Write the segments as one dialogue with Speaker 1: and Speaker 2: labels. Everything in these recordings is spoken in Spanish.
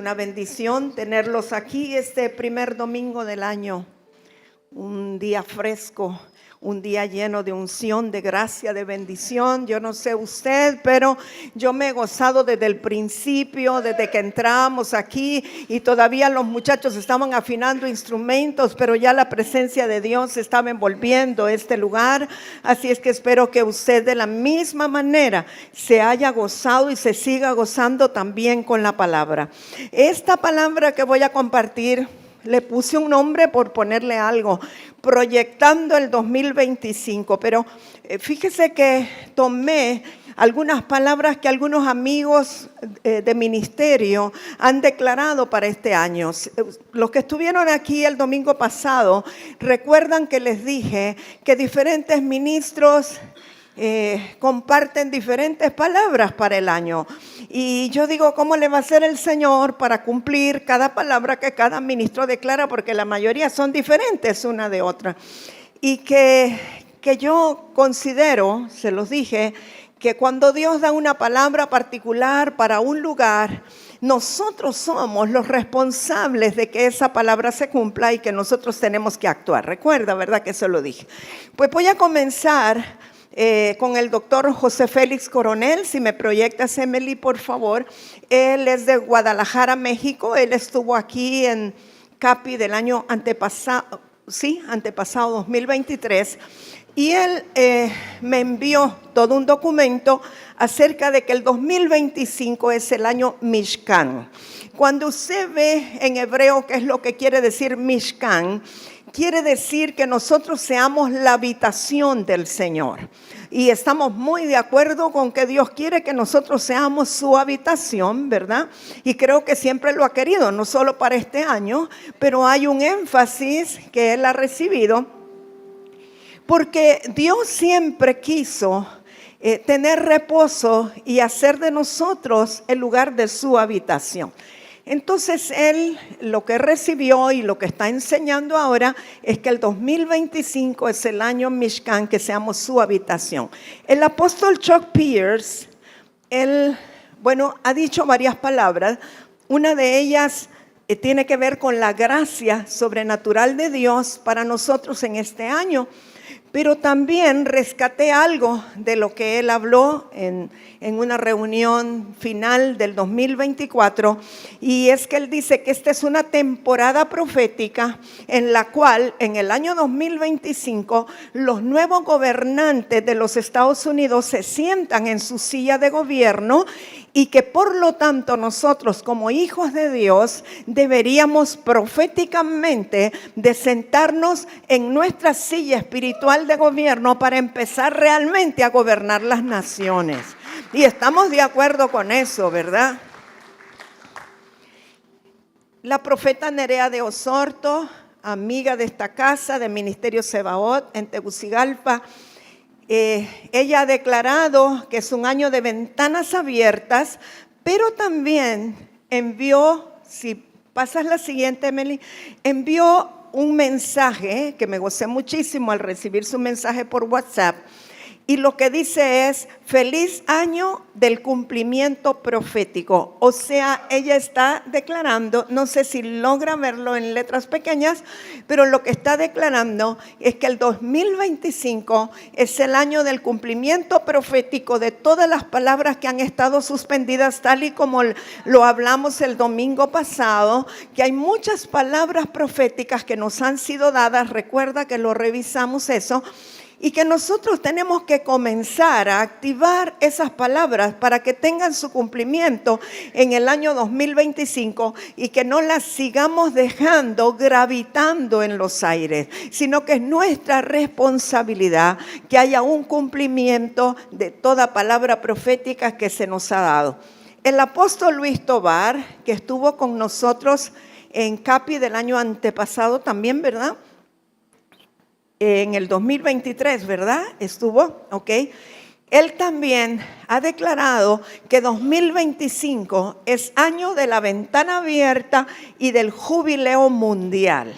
Speaker 1: una bendición tenerlos aquí este primer domingo del año. Un día fresco, un día lleno de unción, de gracia, de bendición. Yo no sé usted, pero yo me he gozado desde el principio, desde que entramos aquí, y todavía los muchachos estaban afinando instrumentos, pero ya la presencia de Dios estaba envolviendo este lugar. Así es que espero que usted de la misma manera se haya gozado y se siga gozando también con la palabra. Esta palabra que voy a compartir, le puse un nombre por ponerle algo, proyectando el 2025, pero fíjese que tomé algunas palabras que algunos amigos de ministerio han declarado para este año. Los que estuvieron aquí el domingo pasado, recuerdan que les dije que diferentes ministros comparten diferentes palabras para el año. Y yo digo, ¿cómo le va a hacer el Señor para cumplir cada palabra que cada ministro declara? Porque la mayoría son diferentes una de otra. Y que yo considero, se los dije, que cuando Dios da una palabra particular para un lugar, nosotros somos los responsables de que esa palabra se cumpla y que nosotros tenemos que actuar. Recuerda, ¿verdad? Que eso lo dije. Pues voy a comenzar con el doctor José Félix Coronel. Si me proyectas, Emily, por favor. Él es de Guadalajara, México. Él estuvo aquí en CAPI del año antepasado, 2023. Y él me envió todo un documento acerca de que el 2025 es el año Mishkan. Cuando usted ve en hebreo qué es lo que quiere decir Mishkan, quiere decir que nosotros seamos la habitación del Señor. Y estamos muy de acuerdo con que Dios quiere que nosotros seamos su habitación, ¿verdad? Y creo que siempre lo ha querido, no solo para este año, pero hay un énfasis que Él ha recibido, porque Dios siempre quiso tener reposo y hacer de nosotros el lugar de su habitación. Entonces él lo que recibió y lo que está enseñando ahora es que el 2025 es el año Mishkan, que seamos su habitación. El apóstol Chuck Pierce, él, ha dicho varias palabras. Una de ellas tiene que ver con la gracia sobrenatural de Dios para nosotros en este año. Pero también rescaté algo de lo que él habló en una reunión final del 2024, y es que él dice que esta es una temporada profética en la cual en el año 2025 los nuevos gobernantes de los Estados Unidos se sientan en su silla de gobierno, y que por lo tanto nosotros como hijos de Dios deberíamos proféticamente de sentarnos en nuestra silla espiritual de gobierno para empezar realmente a gobernar las naciones. Y estamos de acuerdo con eso, ¿verdad? La profeta Nerea de Osorto, amiga de esta casa, de Ministerio Sebaot en Tegucigalpa, ella ha declarado que es un año de ventanas abiertas, pero también envió, si pasas la siguiente, Emily, envió un mensaje que me gocé muchísimo al recibir su mensaje por WhatsApp. Y lo que dice es: feliz año del cumplimiento profético. O sea, ella está declarando, no sé si logra verlo en letras pequeñas, pero lo que está declarando es que el 2025 es el año del cumplimiento profético de todas las palabras que han estado suspendidas, tal y como lo hablamos el domingo pasado, que hay muchas palabras proféticas que nos han sido dadas. Recuerda que lo revisamos eso. Y que nosotros tenemos que comenzar a activar esas palabras para que tengan su cumplimiento en el año 2025, y que no las sigamos dejando gravitando en los aires, sino que es nuestra responsabilidad que haya un cumplimiento de toda palabra profética que se nos ha dado. El apóstol Luis Tobar, que estuvo con nosotros en CAPI del año antepasado también, ¿verdad? En el 2023, ¿verdad? Estuvo, ¿ok? Él también ha declarado que 2025 es año de la ventana abierta y del jubileo mundial.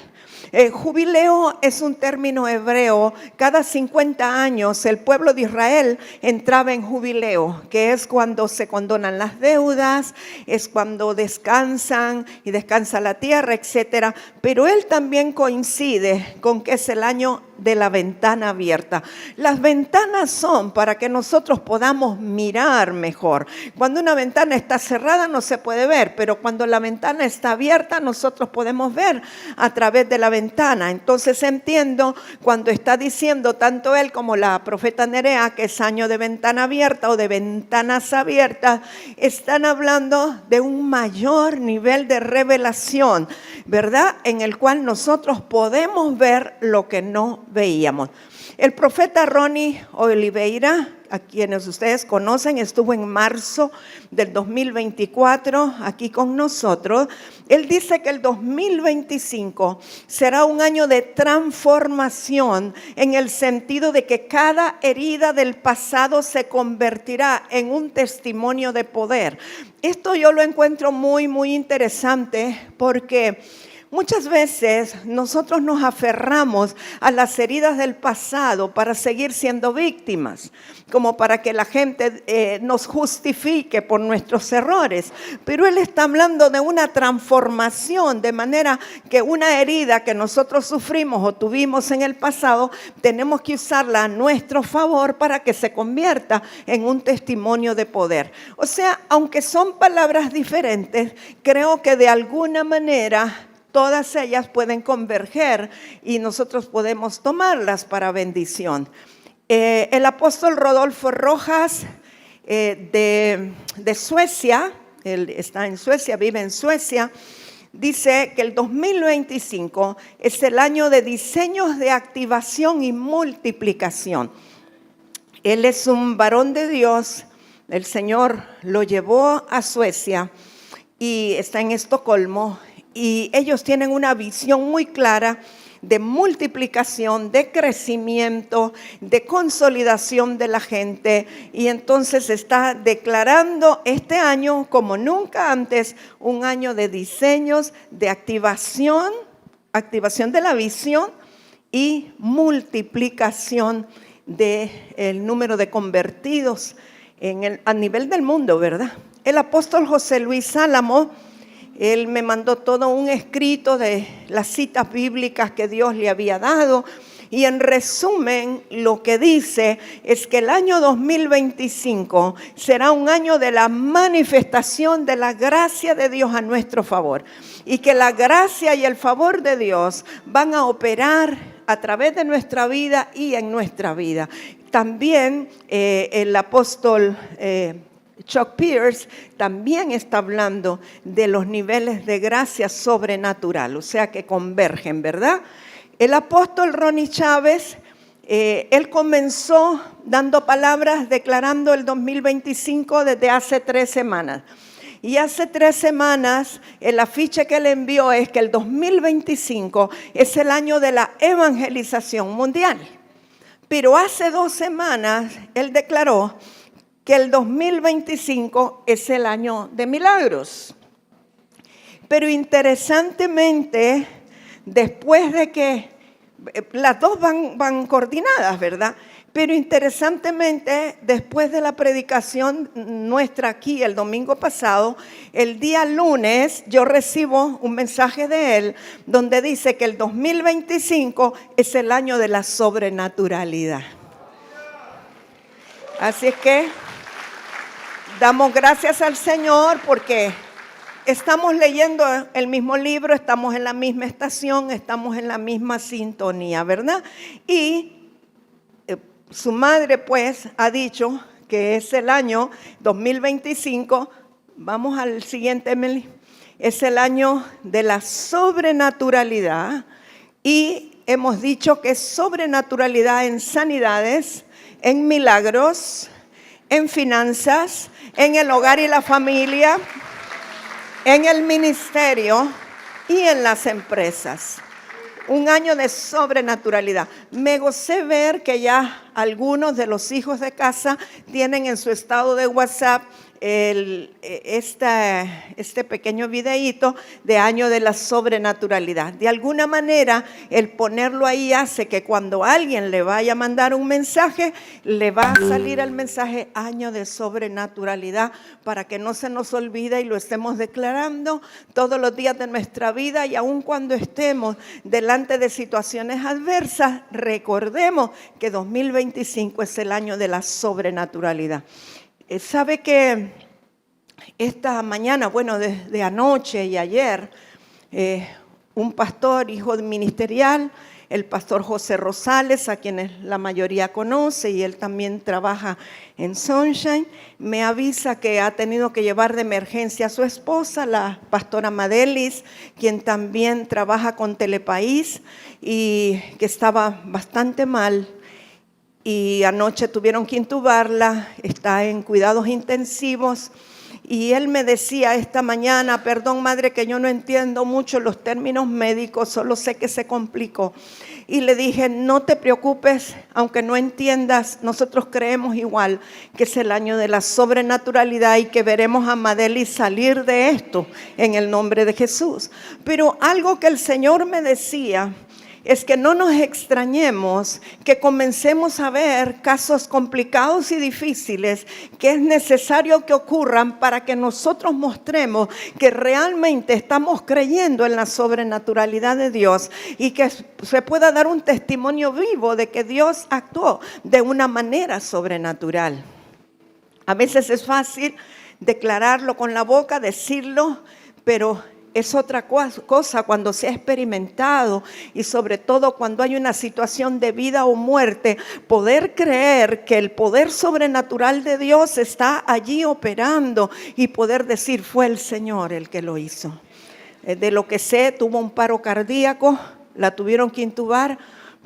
Speaker 1: Jubileo es un término hebreo. Cada 50 años el pueblo de Israel entraba en jubileo, que es cuando se condonan las deudas, es cuando descansan y descansa la tierra, etcétera. Pero él también coincide con que es el año de la ventana abierta. Las ventanas son para que nosotros podamos mirar mejor. Cuando una ventana está cerrada no se puede ver, pero cuando la ventana está abierta nosotros podemos ver a través de la ventana. Entonces entiendo cuando está diciendo tanto él como la profeta Nerea que es año de ventana abierta o de ventanas abiertas, están hablando de un mayor nivel de revelación, ¿verdad? En el cual nosotros podemos ver lo que no veíamos. El profeta Ronnie Oliveira, a quienes ustedes conocen, estuvo en marzo del 2024 aquí con nosotros. Él dice que el 2025 será un año de transformación en el sentido de que cada herida del pasado se convertirá en un testimonio de poder. Esto yo lo encuentro muy, muy interesante porque muchas veces nosotros nos aferramos a las heridas del pasado para seguir siendo víctimas, como para que la gente nos justifique por nuestros errores. Pero él está hablando de una transformación, de manera que una herida que nosotros sufrimos o tuvimos en el pasado, tenemos que usarla a nuestro favor para que se convierta en un testimonio de poder. O sea, aunque son palabras diferentes, creo que de alguna manera todas ellas pueden converger y nosotros podemos tomarlas para bendición. El apóstol Rodolfo Rojas de Suecia, él está en Suecia, vive en Suecia, dice que el 2025 es el año de diseños de activación y multiplicación. Él es un varón de Dios, el Señor lo llevó a Suecia y está en Estocolmo. Y ellos tienen una visión muy clara de multiplicación, de crecimiento, de consolidación de la gente. Y entonces está declarando este año como nunca antes un año de diseños, de activación de la visión y multiplicación del número de convertidos a nivel del mundo, ¿verdad? El apóstol José Luis Álamo, él me mandó todo un escrito de las citas bíblicas que Dios le había dado. Y en resumen, lo que dice es que el año 2025 será un año de la manifestación de la gracia de Dios a nuestro favor. Y que la gracia y el favor de Dios van a operar a través de nuestra vida y en nuestra vida. También el apóstol Chuck Pierce también está hablando de los niveles de gracia sobrenatural, o sea que convergen, ¿verdad? El apóstol Ronnie Chávez, él comenzó dando palabras, declarando el 2025 desde hace 3 semanas. Y hace 3 semanas el afiche que él envió es que el 2025 es el año de la evangelización mundial. Pero hace 2 semanas él declaró que el 2025 es el año de milagros. Pero interesantemente, después de que las dos van coordinadas, ¿verdad? Pero interesantemente, después de la predicación nuestra aquí el domingo pasado, el día lunes yo recibo un mensaje de él donde dice que el 2025 es el año de la sobrenaturalidad. Así es que damos gracias al Señor porque estamos leyendo el mismo libro, estamos en la misma estación, estamos en la misma sintonía, ¿verdad? Y su madre pues ha dicho que es el año 2025, vamos al siguiente, Emily, es el año de la sobrenaturalidad y hemos dicho que es sobrenaturalidad en sanidades, en milagros, en finanzas, en el hogar y la familia, en el ministerio y en las empresas. Un año de sobrenaturalidad. Me gocé ver que ya algunos de los hijos de casa tienen en su estado de WhatsApp este pequeño videíto de Año de la Sobrenaturalidad. De alguna manera, el ponerlo ahí hace que cuando alguien le vaya a mandar un mensaje, le va a salir el mensaje Año de Sobrenaturalidad, para que no se nos olvide y lo estemos declarando todos los días de nuestra vida, y aun cuando estemos delante de situaciones adversas, recordemos que 2025 es el año de la sobrenaturalidad. Sabe que esta mañana, bueno, desde anoche y ayer, un pastor, hijo ministerial, el pastor José Rosales, a quienes la mayoría conoce, y él también trabaja en Sunshine, me avisa que ha tenido que llevar de emergencia a su esposa, la pastora Madelis, quien también trabaja con Telepaís y que estaba bastante mal. Y anoche tuvieron que intubarla, está en cuidados intensivos. Y él me decía esta mañana: perdón, madre, que yo no entiendo mucho los términos médicos, solo sé que se complicó. Y le dije: no te preocupes, aunque no entiendas, nosotros creemos igual que es el año de la sobrenaturalidad y que veremos a Madeli salir de esto en el nombre de Jesús. Pero algo que el Señor me decía es que no nos extrañemos que comencemos a ver casos complicados y difíciles que es necesario que ocurran para que nosotros mostremos que realmente estamos creyendo en la sobrenaturalidad de Dios y que se pueda dar un testimonio vivo de que Dios actuó de una manera sobrenatural. A veces es fácil declararlo con la boca, decirlo, pero es otra cosa cuando se ha experimentado, y sobre todo cuando hay una situación de vida o muerte, poder creer que el poder sobrenatural de Dios está allí operando y poder decir: fue el Señor el que lo hizo. De lo que sé, tuvo un paro cardíaco, la tuvieron que intubar,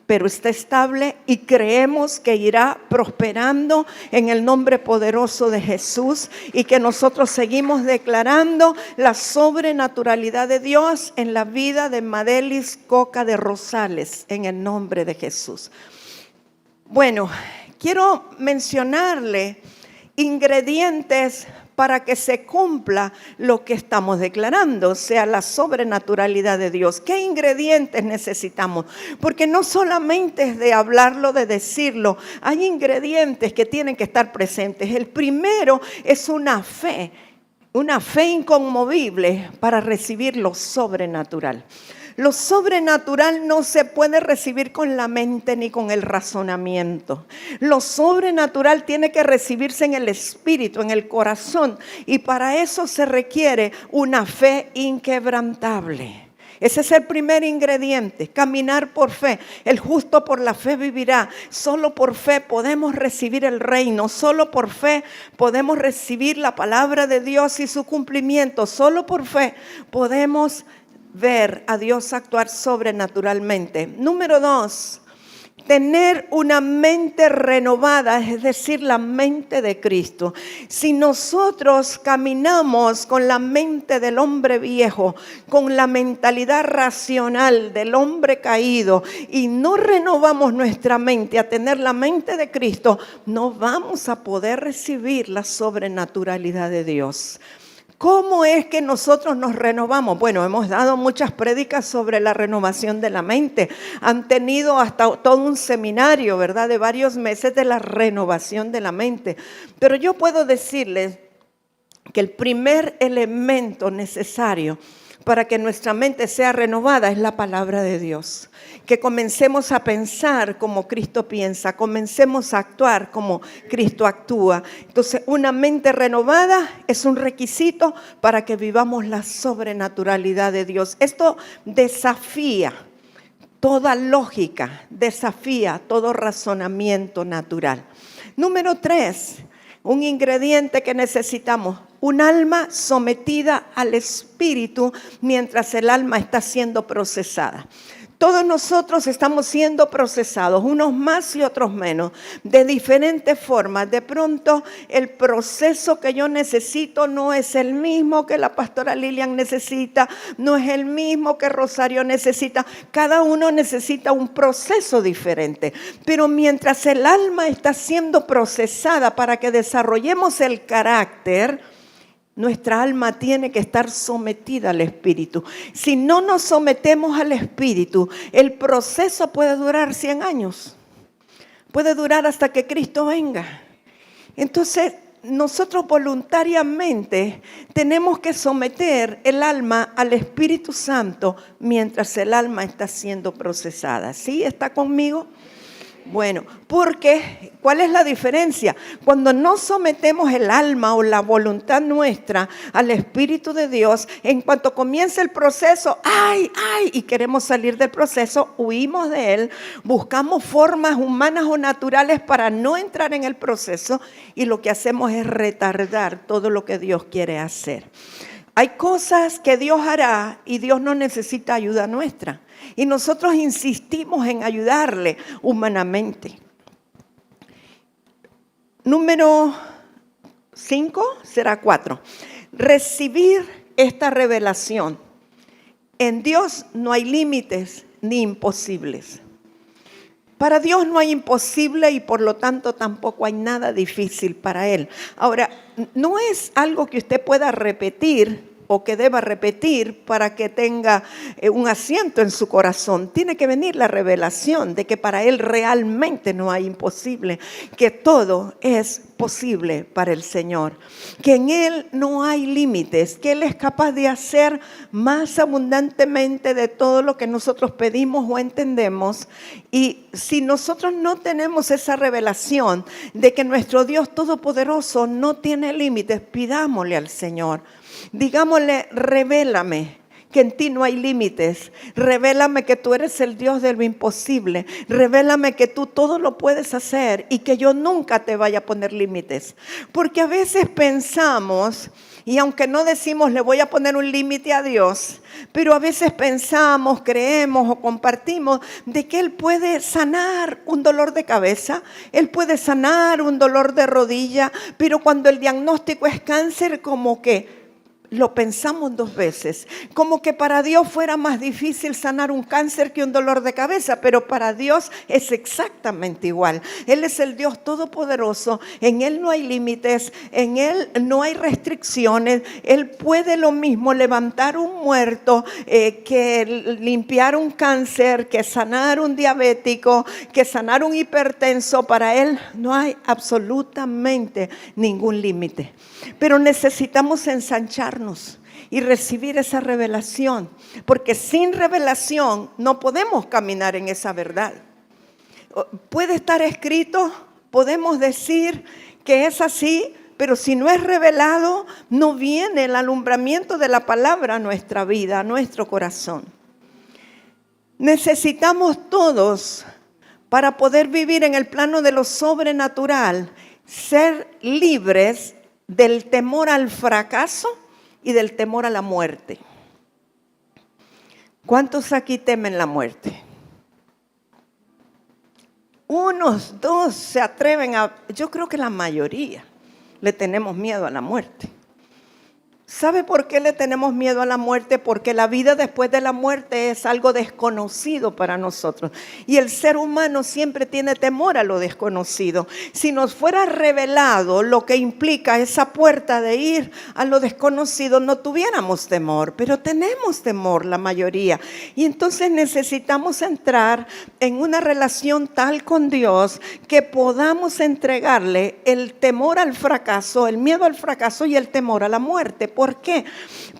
Speaker 1: pero está estable y creemos que irá prosperando en el nombre poderoso de Jesús, y que nosotros seguimos declarando la sobrenaturalidad de Dios en la vida de Madelis Coca de Rosales, en el nombre de Jesús. Bueno, quiero mencionarle ingredientes para que se cumpla lo que estamos declarando, o sea, la sobrenaturalidad de Dios. ¿Qué ingredientes necesitamos? Porque no solamente es de hablarlo, de decirlo, hay ingredientes que tienen que estar presentes. El primero es una fe inconmovible para recibir lo sobrenatural. Lo sobrenatural no se puede recibir con la mente ni con el razonamiento. Lo sobrenatural tiene que recibirse en el espíritu, en el corazón, y para eso se requiere una fe inquebrantable. Ese es el primer ingrediente, caminar por fe. El justo por la fe vivirá. Solo por fe podemos recibir el reino. Solo por fe podemos recibir la palabra de Dios y su cumplimiento. Solo por fe podemos ver a Dios actuar sobrenaturalmente. Número 2, tener una mente renovada, es decir, la mente de Cristo. Si nosotros caminamos con la mente del hombre viejo, con la mentalidad racional del hombre caído, y no renovamos nuestra mente a tener la mente de Cristo, no vamos a poder recibir la sobrenaturalidad de Dios. ¿Cómo es que nosotros nos renovamos? Bueno, hemos dado muchas prédicas sobre la renovación de la mente. Han tenido hasta todo un seminario, ¿verdad?, de varios meses de la renovación de la mente. Pero yo puedo decirles que el primer elemento necesario para que nuestra mente sea renovada es la palabra de Dios. Que comencemos a pensar como Cristo piensa, comencemos a actuar como Cristo actúa. Entonces, una mente renovada es un requisito para que vivamos la sobrenaturalidad de Dios. Esto desafía toda lógica, desafía todo razonamiento natural. Número 3, un ingrediente que necesitamos: un alma sometida al Espíritu mientras el alma está siendo procesada. Todos nosotros estamos siendo procesados, unos más y otros menos, de diferentes formas. De pronto el proceso que yo necesito no es el mismo que la pastora Lilian necesita, no es el mismo que Rosario necesita. Cada uno necesita un proceso diferente. Pero mientras el alma está siendo procesada para que desarrollemos el carácter, nuestra alma tiene que estar sometida al Espíritu. Si no nos sometemos al Espíritu, el proceso puede durar 100 años. Puede durar hasta que Cristo venga. Entonces, nosotros voluntariamente tenemos que someter el alma al Espíritu Santo mientras el alma está siendo procesada. ¿Sí? ¿Está conmigo? Bueno, porque ¿cuál es la diferencia? Cuando no sometemos el alma o la voluntad nuestra al Espíritu de Dios, en cuanto comienza el proceso, ¡ay! Y queremos salir del proceso, huimos de él, buscamos formas humanas o naturales para no entrar en el proceso y lo que hacemos es retardar todo lo que Dios quiere hacer. Hay cosas que Dios hará y Dios no necesita ayuda nuestra. Y nosotros insistimos en ayudarle humanamente. Número 5, será 4. Recibir esta revelación. En Dios no hay límites ni imposibles. Para Dios no hay imposible y por lo tanto tampoco hay nada difícil para Él. Ahora, no es algo que usted pueda repetir o que deba repetir para que tenga un asiento en su corazón. Tiene que venir la revelación de que para Él realmente no hay imposible, que todo es posible para el Señor, que en Él no hay límites, que Él es capaz de hacer más abundantemente de todo lo que nosotros pedimos o entendemos. Y si nosotros no tenemos esa revelación de que nuestro Dios Todopoderoso no tiene límites, pidámosle al Señor. Digámosle, revélame que en ti no hay límites. Revélame que tú eres el Dios de lo imposible. Revélame que tú todo lo puedes hacer y que yo nunca te vaya a poner límites. Porque a veces pensamos, y aunque no decimos le voy a poner un límite a Dios, pero a veces pensamos, creemos o compartimos de que Él puede sanar un dolor de cabeza, Él puede sanar un dolor de rodilla, pero cuando el diagnóstico es cáncer, como que lo pensamos 2 veces, como que para Dios fuera más difícil sanar un cáncer que un dolor de cabeza, pero para Dios es exactamente igual. Él es el Dios Todopoderoso, en Él no hay límites, en Él no hay restricciones. Él puede lo mismo levantar un muerto, que limpiar un cáncer, que sanar un diabético, que sanar un hipertenso. Para Él no hay absolutamente ningún límite, pero necesitamos ensancharnos y recibir esa revelación, porque sin revelación no podemos caminar en esa verdad. Puede estar escrito, podemos decir que es así, pero si no es revelado, no viene el alumbramiento de la palabra a nuestra vida, a nuestro corazón. Necesitamos todos, para poder vivir en el plano de lo sobrenatural, ser libres del temor al fracaso y del temor a la muerte. ¿Cuántos aquí temen la muerte? Unos, 2 se atreven a... Yo creo que la mayoría le tenemos miedo a la muerte. ¿Sabe por qué le tenemos miedo a la muerte? Porque la vida después de la muerte es algo desconocido para nosotros. Y el ser humano siempre tiene temor a lo desconocido. Si nos fuera revelado lo que implica esa puerta de ir a lo desconocido, no tuviéramos temor. Pero tenemos temor la mayoría. Y entonces necesitamos entrar en una relación tal con Dios que podamos entregarle el temor al fracaso, el miedo al fracaso y el temor a la muerte. ¿Por qué?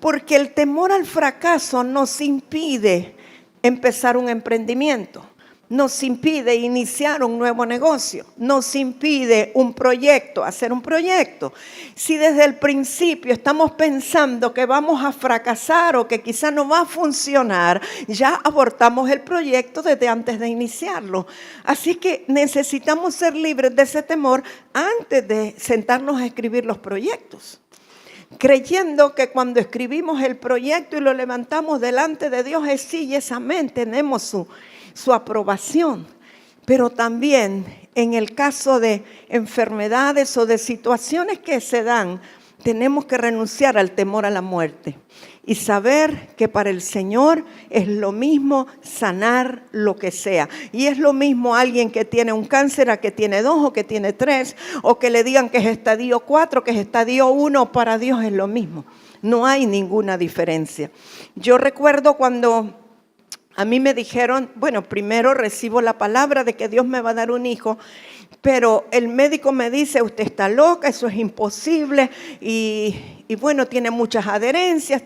Speaker 1: Porque el temor al fracaso nos impide empezar un emprendimiento, nos impide iniciar un nuevo negocio, nos impide un proyecto, hacer un proyecto. Si desde el principio estamos pensando que vamos a fracasar o que quizá no va a funcionar, ya abortamos el proyecto desde antes de iniciarlo. Así que necesitamos ser libres de ese temor antes de sentarnos a escribir los proyectos. creyendo que cuando escribimos el proyecto y lo levantamos delante de Dios es sí y es amén, tenemos su aprobación. Pero también en el caso de enfermedades o de situaciones que se dan, tenemos que renunciar al temor a la muerte y saber que para el Señor es lo mismo sanar lo que sea. Y es lo mismo alguien que tiene un cáncer a que tiene 2 o que tiene 3, o que le digan que es estadio 4, que es estadio 1, para Dios es lo mismo. No hay ninguna diferencia. Yo recuerdo cuando a mí me dijeron, bueno, primero recibo la palabra de que Dios me va a dar un hijo, pero el médico me dice, usted está loca, eso es imposible, y bueno, tiene muchas adherencias,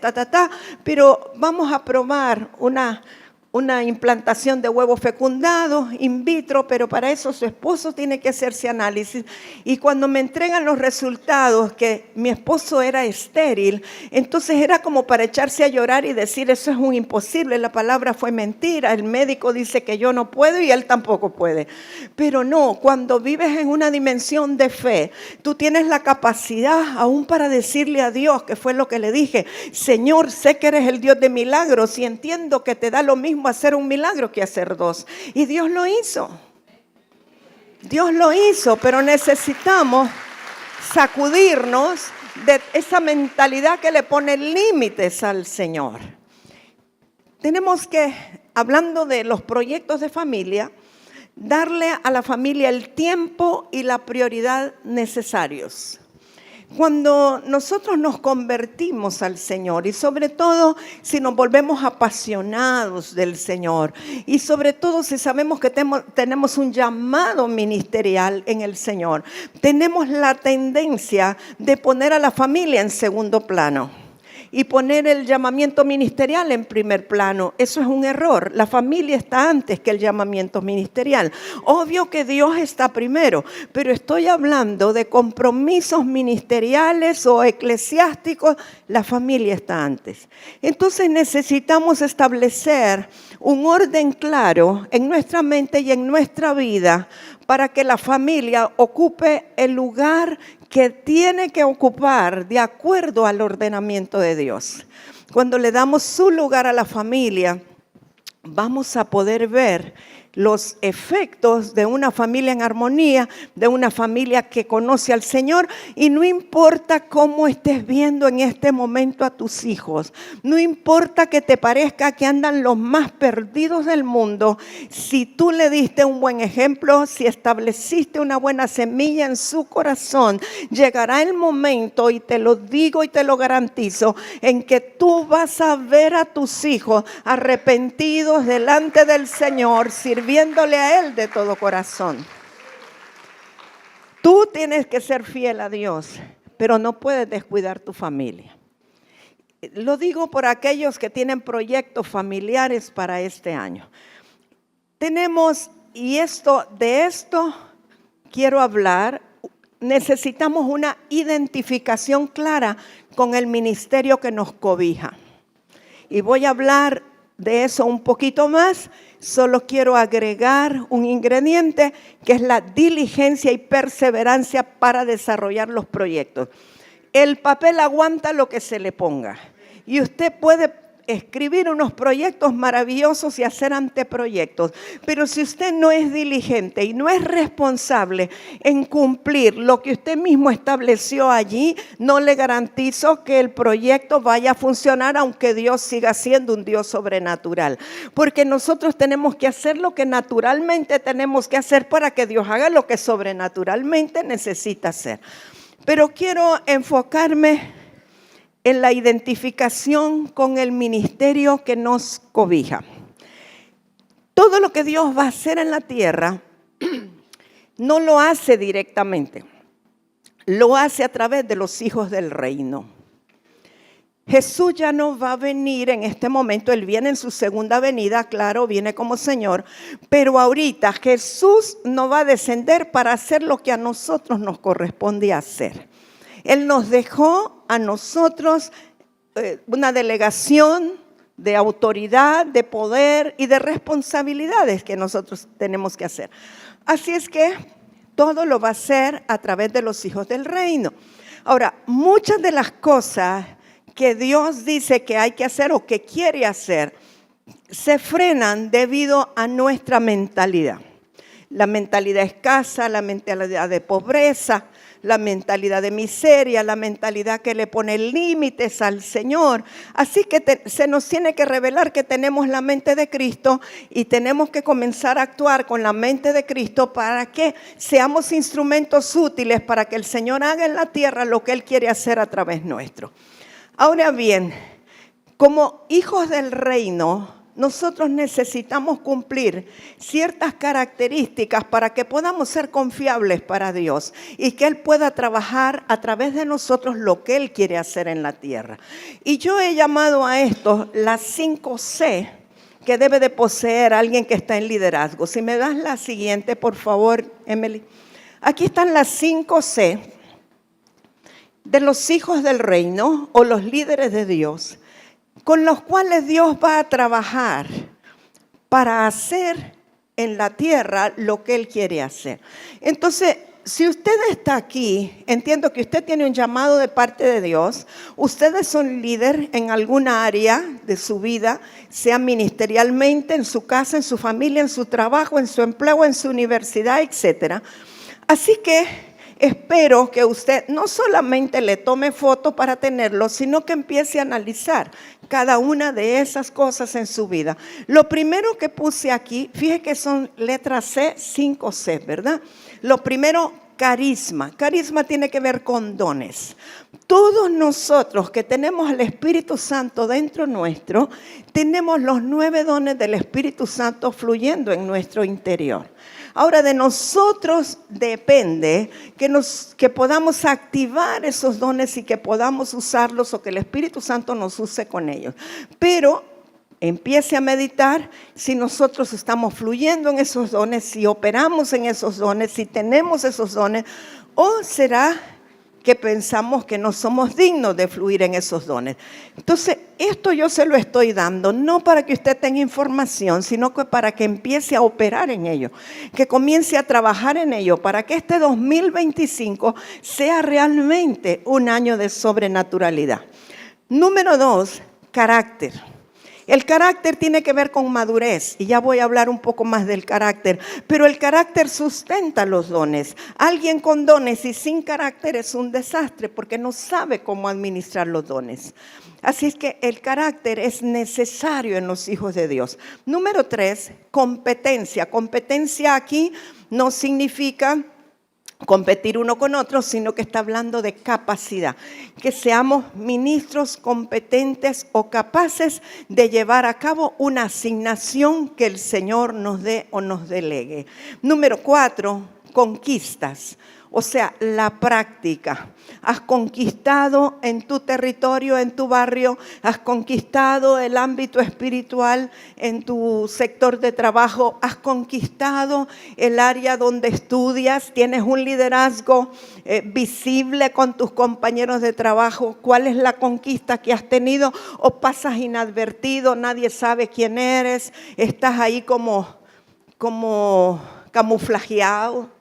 Speaker 1: pero vamos a probar una implantación de huevos fecundados in vitro, pero para eso su esposo tiene que hacerse análisis. Y cuando me entregan los resultados que mi esposo era estéril, entonces era como para echarse a llorar y decir, eso es un imposible, la palabra fue mentira, el médico dice que yo no puedo y él tampoco puede. Pero no, cuando vives en una dimensión de fe, tú tienes la capacidad aún para decirle a Dios, que fue lo que le dije, Señor, sé que eres el Dios de milagros y entiendo que te da lo mismo hacer un milagro que hacer 2. Y Dios lo hizo. Dios lo hizo, pero necesitamos sacudirnos de esa mentalidad que le pone límites al Señor. Tenemos que, hablando de los proyectos de familia, darle a la familia el tiempo y la prioridad necesarios. Cuando nosotros nos convertimos al Señor y sobre todo si nos volvemos apasionados del Señor y sobre todo si sabemos que tenemos un llamado ministerial en el Señor, tenemos la tendencia de poner a la familia en segundo plano y poner el llamamiento ministerial en primer plano. Eso es un error. La familia está antes que el llamamiento ministerial. Obvio que Dios está primero, pero estoy hablando de compromisos ministeriales o eclesiásticos. La familia está antes. Entonces necesitamos establecer un orden claro en nuestra mente y en nuestra vida para que la familia ocupe el lugar que tiene que ocupar de acuerdo al ordenamiento de Dios. Cuando le damos su lugar a la familia, vamos a poder ver los efectos de una familia en armonía, de una familia que conoce al Señor, y no importa cómo estés viendo en este momento a tus hijos, no importa que te parezca que andan los más perdidos del mundo, si tú le diste un buen ejemplo, si estableciste una buena semilla en su corazón, llegará el momento, y te lo digo y te lo garantizo, en que tú vas a ver a tus hijos arrepentidos delante del Señor, sirviéndole a Él de todo corazón. Tú tienes que ser fiel a Dios, pero no puedes descuidar tu familia. Lo digo por aquellos que tienen proyectos familiares para este año. Tenemos, y de esto quiero hablar, necesitamos una identificación clara con el ministerio que nos cobija. Y voy a hablar de eso un poquito más. Solo quiero agregar un ingrediente que es la diligencia y perseverancia para desarrollar los proyectos. El papel aguanta lo que se le ponga y usted puede escribir unos proyectos maravillosos y hacer anteproyectos, pero si usted no es diligente y no es responsable en cumplir lo que usted mismo estableció allí, no le garantizo que el proyecto vaya a funcionar, aunque Dios siga siendo un Dios sobrenatural, porque nosotros tenemos que hacer lo que naturalmente tenemos que hacer para que Dios haga lo que sobrenaturalmente necesita hacer. Pero quiero enfocarme en la identificación con el ministerio que nos cobija. Todo lo que Dios va a hacer en la tierra no lo hace directamente, lo hace a través de los hijos del reino. Jesús ya no va a venir en este momento, Él viene en su segunda venida, claro, viene como Señor, pero ahorita Jesús no va a descender para hacer lo que a nosotros nos corresponde hacer. Él nos dejó a nosotros una delegación de autoridad, de poder y de responsabilidades que nosotros tenemos que hacer. Así es que todo lo va a hacer a través de los hijos del reino. Ahora, muchas de las cosas que Dios dice que hay que hacer o que quiere hacer, se frenan debido a nuestra mentalidad. La mentalidad escasa, la mentalidad de pobreza, la mentalidad de miseria, la mentalidad que le pone límites al Señor. Así que se nos tiene que revelar que tenemos la mente de Cristo y tenemos que comenzar a actuar con la mente de Cristo para que seamos instrumentos útiles para que el Señor haga en la tierra lo que Él quiere hacer a través nuestro. Ahora bien, como hijos del reino, nosotros necesitamos cumplir ciertas características para que podamos ser confiables para Dios y que Él pueda trabajar a través de nosotros lo que Él quiere hacer en la tierra. Y yo he llamado a esto las 5 C que debe de poseer alguien que está en liderazgo. Si me das la siguiente, por favor, Emily. Aquí están las 5 C de los hijos del reino o los líderes de Dios, con los cuales Dios va a trabajar para hacer en la tierra lo que Él quiere hacer. Entonces, si usted está aquí, entiendo que usted tiene un llamado de parte de Dios. Ustedes son líder en alguna área de su vida, sea ministerialmente, en su casa, en su familia, en su trabajo, en su empleo, en su universidad, etc. Así que espero que usted no solamente le tome foto para tenerlo, sino que empiece a analizar cada una de esas cosas en su vida. Lo primero que puse aquí, fíjese que son letras C, 5 C, ¿verdad? Lo primero, carisma. Carisma tiene que ver con dones. Todos nosotros que tenemos al Espíritu Santo dentro nuestro, tenemos los 9 dones del Espíritu Santo fluyendo en nuestro interior. Ahora, de nosotros depende que podamos activar esos dones y que podamos usarlos o que el Espíritu Santo nos use con ellos. Pero empiece a meditar si nosotros estamos fluyendo en esos dones, si operamos en esos dones, si tenemos esos dones, o será que pensamos que no somos dignos de fluir en esos dones. Entonces, esto yo se lo estoy dando, no para que usted tenga información, sino que para que empiece a operar en ello, que comience a trabajar en ello, para que este 2025 sea realmente un año de sobrenaturalidad. Número 2, carácter. El carácter tiene que ver con madurez y ya voy a hablar un poco más del carácter, pero el carácter sustenta los dones. Alguien con dones y sin carácter es un desastre porque no sabe cómo administrar los dones. Así es que el carácter es necesario en los hijos de Dios. Número 3, competencia. Competencia aquí no significa competir uno con otro, sino que está hablando de capacidad, que seamos ministros competentes o capaces de llevar a cabo una asignación que el Señor nos dé o nos delegue. Número 4, conquistas. O sea, la práctica. Has conquistado en tu territorio, en tu barrio, has conquistado el ámbito espiritual en tu sector de trabajo, has conquistado el área donde estudias, tienes un liderazgo visible con tus compañeros de trabajo. ¿Cuál es la conquista que has tenido? ¿O pasas inadvertido, nadie sabe quién eres, estás ahí como camuflajeado,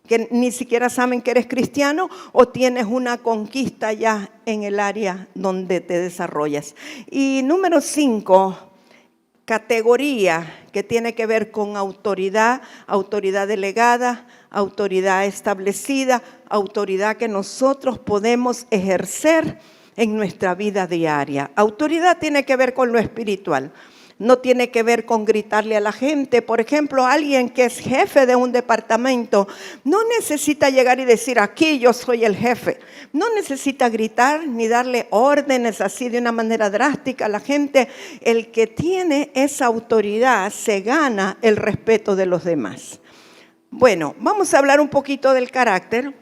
Speaker 1: que ni siquiera saben que eres cristiano, o tienes una conquista ya en el área donde te desarrollas? Y número 5, categoría, que tiene que ver con autoridad, autoridad delegada, autoridad establecida, autoridad que nosotros podemos ejercer en nuestra vida diaria. Autoridad tiene que ver con lo espiritual. No tiene que ver con gritarle a la gente. Por ejemplo, alguien que es jefe de un departamento no necesita llegar y decir: aquí yo soy el jefe. No necesita gritar ni darle órdenes así de una manera drástica a la gente. El que tiene esa autoridad se gana el respeto de los demás. Bueno, vamos a hablar un poquito del carácter.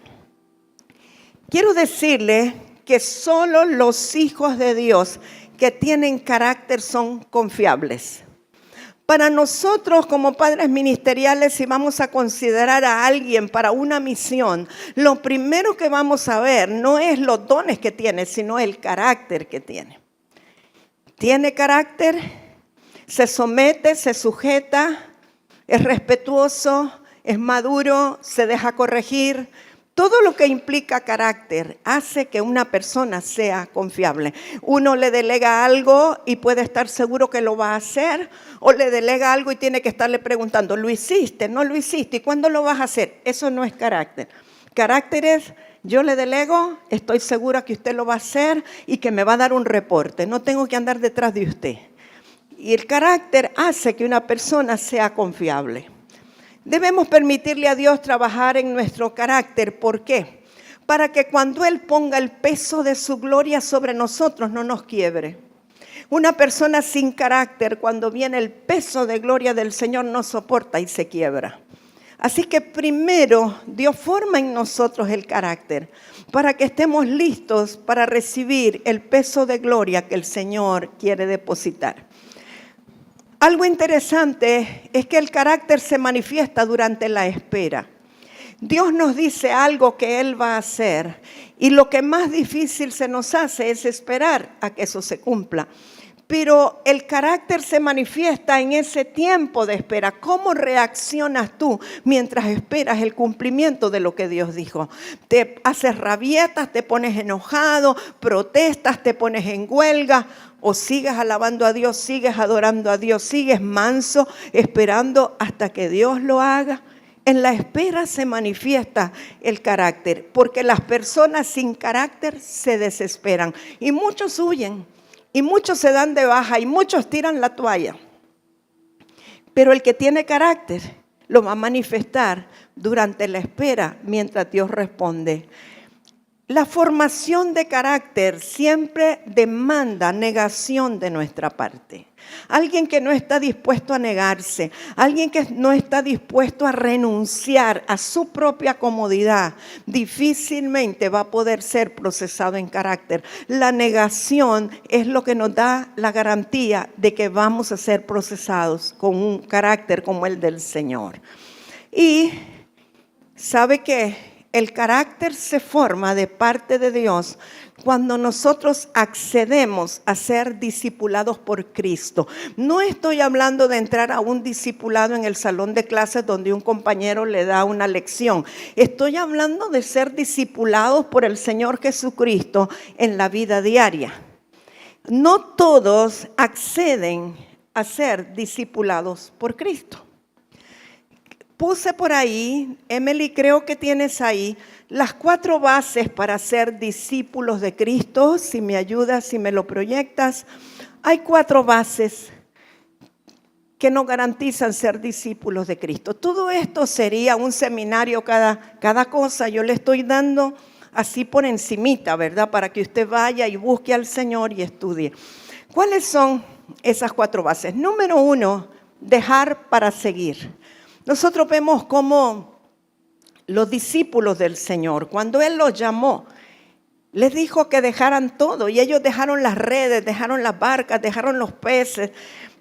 Speaker 1: Quiero decirle que solo los hijos de Dios que tienen carácter son confiables. Para nosotros como padres ministeriales, si vamos a considerar a alguien para una misión, lo primero que vamos a ver no es los dones que tiene, sino el carácter que tiene. ¿Tiene carácter? ¿Se somete, se sujeta, es respetuoso, es maduro, se deja corregir, Todo lo que implica carácter hace que una persona sea confiable. Uno le delega algo y puede estar seguro que lo va a hacer, o le delega algo y tiene que estarle preguntando, ¿lo hiciste? ¿No lo hiciste? ¿Y cuándo lo vas a hacer? Eso no es carácter. Carácter es, yo le delego, estoy segura que usted lo va a hacer y que me va a dar un reporte. No tengo que andar detrás de usted. Y el carácter hace que una persona sea confiable. Debemos permitirle a Dios trabajar en nuestro carácter. ¿Por qué? Para que cuando Él ponga el peso de su gloria sobre nosotros no nos quiebre. Una persona sin carácter, cuando viene el peso de gloria del Señor, no soporta y se quiebra. Así que primero Dios forma en nosotros el carácter para que estemos listos para recibir el peso de gloria que el Señor quiere depositar. Algo interesante es que el carácter se manifiesta durante la espera. Dios nos dice algo que Él va a hacer y lo que más difícil se nos hace es esperar a que eso se cumpla. Pero el carácter se manifiesta en ese tiempo de espera. ¿Cómo reaccionas tú mientras esperas el cumplimiento de lo que Dios dijo? Te haces rabietas, te pones enojado, protestas, te pones en huelga, o sigues alabando a Dios, sigues adorando a Dios, sigues manso, esperando hasta que Dios lo haga. En la espera se manifiesta el carácter, porque las personas sin carácter se desesperan y muchos huyen. Y muchos se dan de baja y muchos tiran la toalla. Pero el que tiene carácter lo va a manifestar durante la espera mientras Dios responde. La formación de carácter siempre demanda negación de nuestra parte. Alguien que no está dispuesto a negarse, alguien que no está dispuesto a renunciar a su propia comodidad, difícilmente va a poder ser procesado en carácter. La negación es lo que nos da la garantía de que vamos a ser procesados con un carácter como el del Señor. Y ¿sabe qué? El carácter se forma de parte de Dios cuando nosotros accedemos a ser discipulados por Cristo. No estoy hablando de entrar a un discipulado en el salón de clases donde un compañero le da una lección. Estoy hablando de ser discipulados por el Señor Jesucristo en la vida diaria. No todos acceden a ser discipulados por Cristo. Puse por ahí, Emily, creo que tienes ahí las 4 bases para ser discípulos de Cristo. Si me ayudas, si me lo proyectas. Hay 4 bases que nos garantizan ser discípulos de Cristo. Todo esto sería un seminario cada cosa. Yo le estoy dando así por encimita, ¿verdad? Para que usted vaya y busque al Señor y estudie. ¿Cuáles son esas 4 bases? Número 1, dejar para seguir. Nosotros vemos cómo los discípulos del Señor, cuando Él los llamó, les dijo que dejaran todo. Y ellos dejaron las redes, dejaron las barcas, dejaron los peces.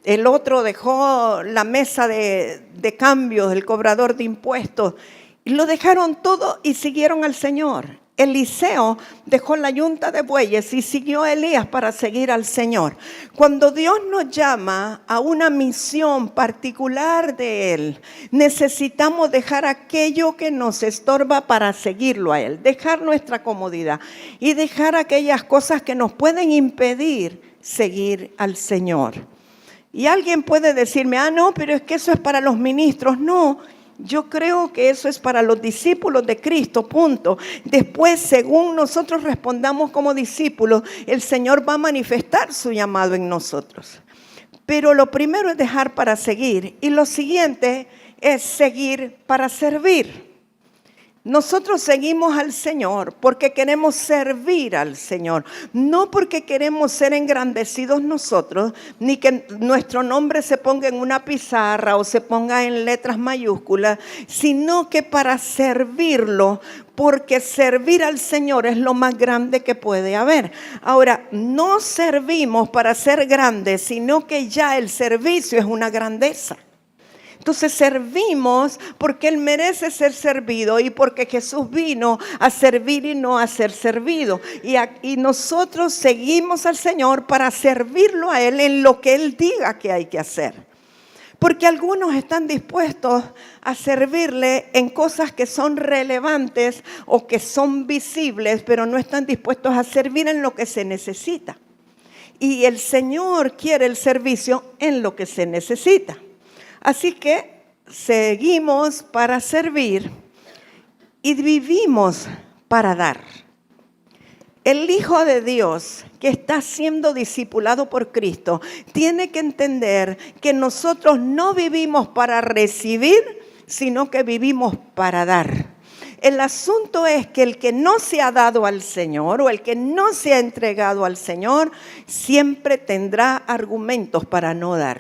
Speaker 1: El otro dejó la mesa de cambios, el cobrador de impuestos. Y lo dejaron todo y siguieron al Señor. Eliseo dejó la yunta de bueyes y siguió a Elías para seguir al Señor. Cuando Dios nos llama a una misión particular de Él, necesitamos dejar aquello que nos estorba para seguirlo a Él. Dejar nuestra comodidad y dejar aquellas cosas que nos pueden impedir seguir al Señor. Y alguien puede decirme, no, pero es que eso es para los ministros. No, yo creo que eso es para los discípulos de Cristo, punto. Después, según nosotros respondamos como discípulos, el Señor va a manifestar su llamado en nosotros. Pero lo primero es dejar para seguir y lo siguiente es seguir para servir. Nosotros seguimos al Señor porque queremos servir al Señor, no porque queremos ser engrandecidos nosotros, ni que nuestro nombre se ponga en una pizarra o se ponga en letras mayúsculas, sino que para servirlo, porque servir al Señor es lo más grande que puede haber. Ahora, no servimos para ser grandes, sino que ya el servicio es una grandeza. Entonces servimos porque Él merece ser servido y porque Jesús vino a servir y no a ser servido. Y nosotros seguimos al Señor para servirlo a Él en lo que Él diga que hay que hacer. Porque algunos están dispuestos a servirle en cosas que son relevantes o que son visibles, pero no están dispuestos a servir en lo que se necesita. Y el Señor quiere el servicio en lo que se necesita. Así que seguimos para servir y vivimos para dar. El Hijo de Dios que está siendo discipulado por Cristo tiene que entender que nosotros no vivimos para recibir, sino que vivimos para dar. El asunto es que el que no se ha dado al Señor o el que no se ha entregado al Señor siempre tendrá argumentos para no dar.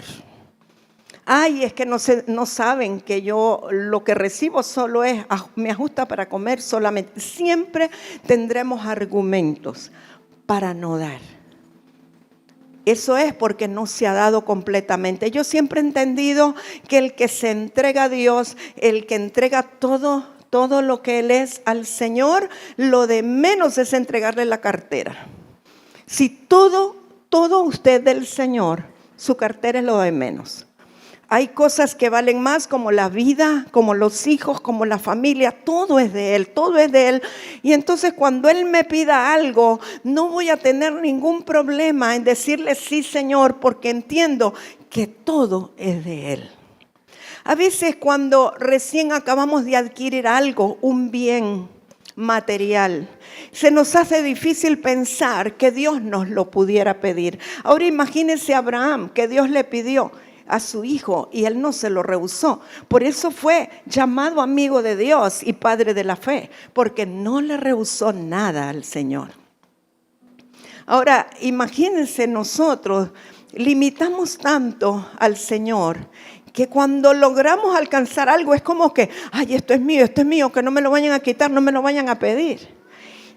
Speaker 1: Ay, es que no saben que yo lo que recibo solo me ajusta para comer solamente. Siempre tendremos argumentos para no dar. Eso es porque no se ha dado completamente. Yo siempre he entendido que el que se entrega a Dios, el que entrega todo lo que Él es al Señor, lo de menos es entregarle la cartera. Si todo usted del Señor, su cartera es lo de menos. Hay cosas que valen más, como la vida, como los hijos, como la familia. Todo es de Él, todo es de Él. Y entonces cuando Él me pida algo, no voy a tener ningún problema en decirle sí, Señor, porque entiendo que todo es de Él. A veces cuando recién acabamos de adquirir algo, un bien material, se nos hace difícil pensar que Dios nos lo pudiera pedir. Ahora imagínense a Abraham, que Dios le pidió a su hijo y él no se lo rehusó. Por eso fue llamado amigo de Dios y padre de la fe, porque no le rehusó nada al Señor. Ahora, imagínense, nosotros limitamos tanto al Señor que cuando logramos alcanzar algo es como que, ay, esto es mío, que no me lo vayan a quitar, no me lo vayan a pedir.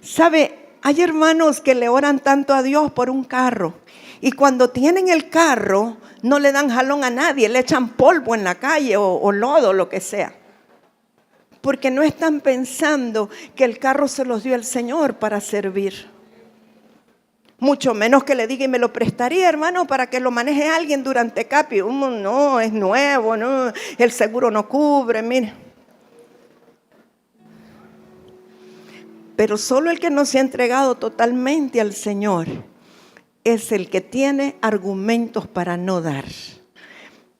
Speaker 1: ¿Sabe? Hay hermanos que le oran tanto a Dios por un carro y cuando tienen el carro no le dan jalón a nadie, le echan polvo en la calle o lodo, lo que sea. Porque no están pensando que el carro se los dio el Señor para servir. Mucho menos que le diga, y me lo prestaría, hermano, para que lo maneje alguien durante Capi. No, es nuevo, no, el seguro no cubre, mire. Pero solo el que no se ha entregado totalmente al Señor es el que tiene argumentos para no dar.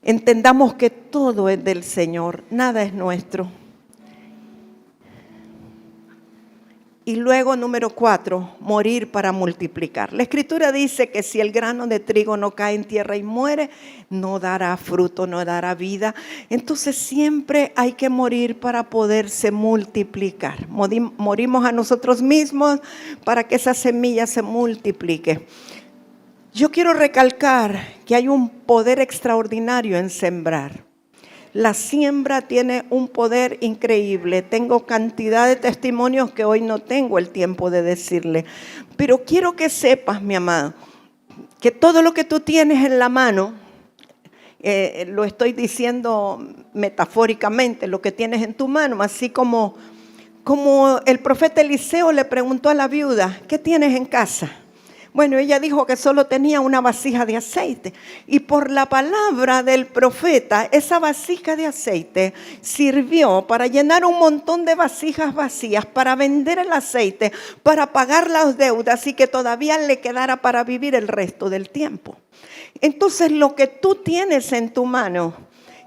Speaker 1: Entendamos que todo es del Señor, nada es nuestro. Y luego, número 4, morir para multiplicar. La Escritura dice que si el grano de trigo no cae en tierra y muere, no dará fruto, no dará vida. Entonces siempre hay que morir para poderse multiplicar. Morimos a nosotros mismos para que esa semilla se multiplique. Yo quiero recalcar que hay un poder extraordinario en sembrar. La siembra tiene un poder increíble. Tengo cantidad de testimonios que hoy no tengo el tiempo de decirle. Pero quiero que sepas, mi amado, que todo lo que tú tienes en la mano, lo estoy diciendo metafóricamente, lo que tienes en tu mano, así como el profeta Eliseo le preguntó a la viuda, ¿qué tienes en casa? Bueno, ella dijo que solo tenía una vasija de aceite. Y por la palabra del profeta, esa vasija de aceite sirvió para llenar un montón de vasijas vacías, para vender el aceite, para pagar las deudas y que todavía le quedara para vivir el resto del tiempo. Entonces, lo que tú tienes en tu mano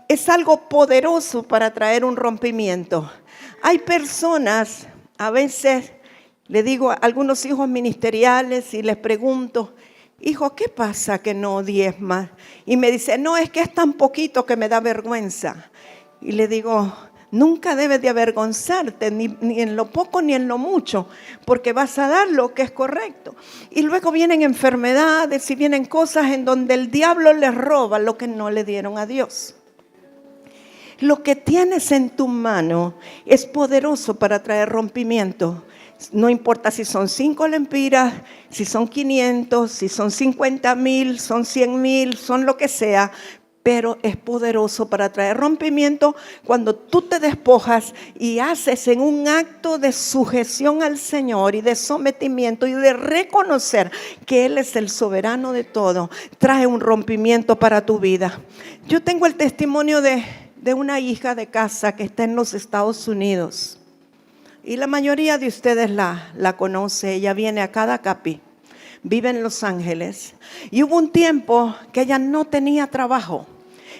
Speaker 1: es algo poderoso para traer un rompimiento. Hay personas, a veces le digo a algunos hijos ministeriales y les pregunto, hijo, ¿qué pasa que no diezmas? Y me dice, no, es que es tan poquito que me da vergüenza. Y le digo, nunca debes de avergonzarte, ni en lo poco ni en lo mucho, porque vas a dar lo que es correcto. Y luego vienen enfermedades y vienen cosas en donde el diablo les roba lo que no le dieron a Dios. Lo que tienes en tu mano es poderoso para traer rompimiento. No importa si son 5 lempiras, si son 500, si son 50,000, son 100,000, son lo que sea. pero es poderoso para traer rompimiento cuando tú te despojas y haces en un acto de sujeción al Señor y de sometimiento y de reconocer que Él es el soberano de todo. Trae un rompimiento para tu vida. Yo tengo el testimonio de una hija de casa que está en los Estados Unidos y la mayoría de ustedes la conoce. Ella viene a cada capi. Vive en Los Ángeles y hubo un tiempo que ella no tenía trabajo.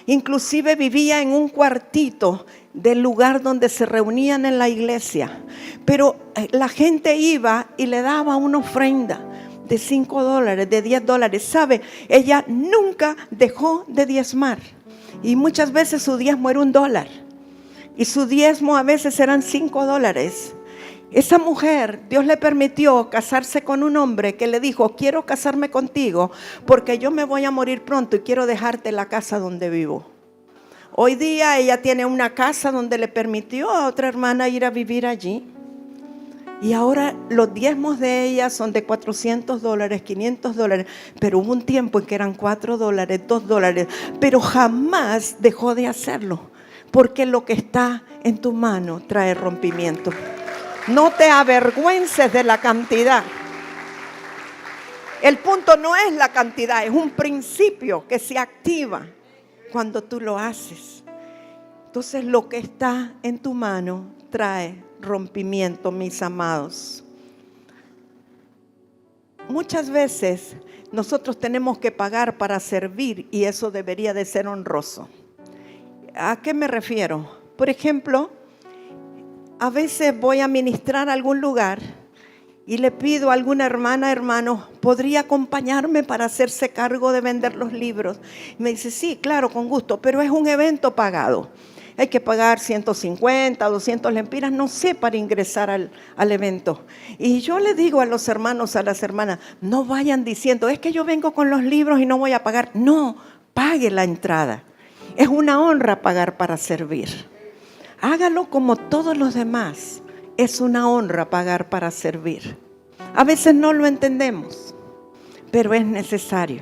Speaker 1: Inclusive vivía en un cuartito del lugar donde se reunían en la iglesia. Pero la gente iba y le daba una ofrenda de $5, de $10. ¿Sabe? Ella nunca dejó de diezmar. Y muchas veces su diezmo era $1. Y su diezmo a veces eran $5. Esa mujer, Dios le permitió casarse con un hombre que le dijo: quiero casarme contigo porque yo me voy a morir pronto y quiero dejarte la casa donde vivo. Hoy día ella tiene una casa donde le permitió a otra hermana ir a vivir allí. Y ahora los diezmos de ella son de $400, $500, pero hubo un tiempo en que eran $4, $2, pero jamás dejó de hacerlo, porque lo que está en tu mano trae rompimiento. No te avergüences de la cantidad. El punto no es la cantidad, es un principio que se activa cuando tú lo haces. Entonces lo que está en tu mano trae rompimiento, mis amados. Muchas veces nosotros tenemos que pagar para servir y eso debería de ser honroso. ¿A qué me refiero? Por ejemplo, a veces voy a ministrar a algún lugar y le pido a alguna hermana: hermano, ¿podría acompañarme para hacerse cargo de vender los libros? Y me dice: sí, claro, con gusto, pero es un evento pagado. Hay que pagar 150, 200 lempiras, no sé, para ingresar al evento. Y yo le digo a los hermanos, a las hermanas: no vayan diciendo, es que yo vengo con los libros y no voy a pagar. No, pague la entrada. Es una honra pagar para servir. Hágalo como todos los demás. Es una honra pagar para servir. A veces no lo entendemos, pero es necesario.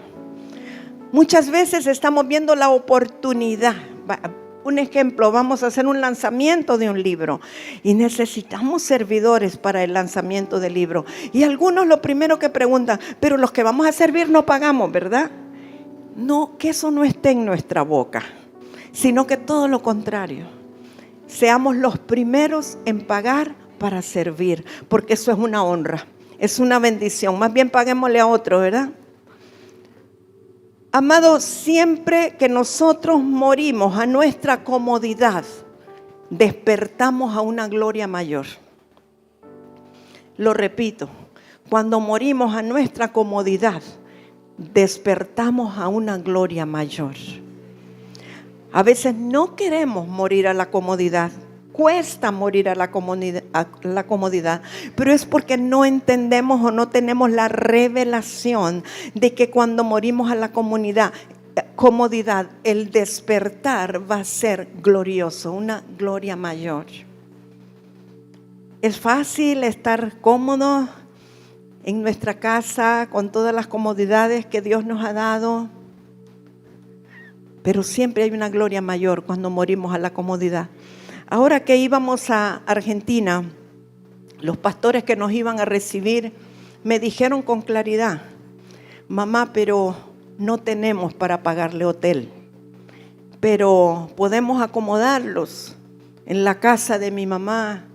Speaker 1: Muchas veces estamos viendo la oportunidad. Un ejemplo, vamos a hacer un lanzamiento de un libro y necesitamos servidores para el lanzamiento del libro. Y algunos lo primero que preguntan: pero los que vamos a servir no pagamos, ¿verdad? No, que eso no esté en nuestra boca, sino que todo lo contrario. Seamos los primeros en pagar para servir, porque eso es una honra, es una bendición. Más bien paguémosle a otro, ¿verdad? Amados, siempre que nosotros morimos a nuestra comodidad, despertamos a una gloria mayor. Lo repito, cuando morimos a nuestra comodidad, despertamos a una gloria mayor. A veces no queremos morir a la comodidad. Cuesta morir a la comodidad, pero es porque no entendemos o no tenemos la revelación de que cuando morimos a la comodidad, el despertar va a ser glorioso, una gloria mayor. Es fácil estar cómodo en nuestra casa con todas las comodidades que Dios nos ha dado, pero siempre hay una gloria mayor cuando morimos a la comodidad. Ahora que íbamos a Argentina, los pastores que nos iban a recibir me dijeron con claridad: mamá, pero no tenemos para pagarle hotel, pero podemos acomodarlos en la casa de mi mamá.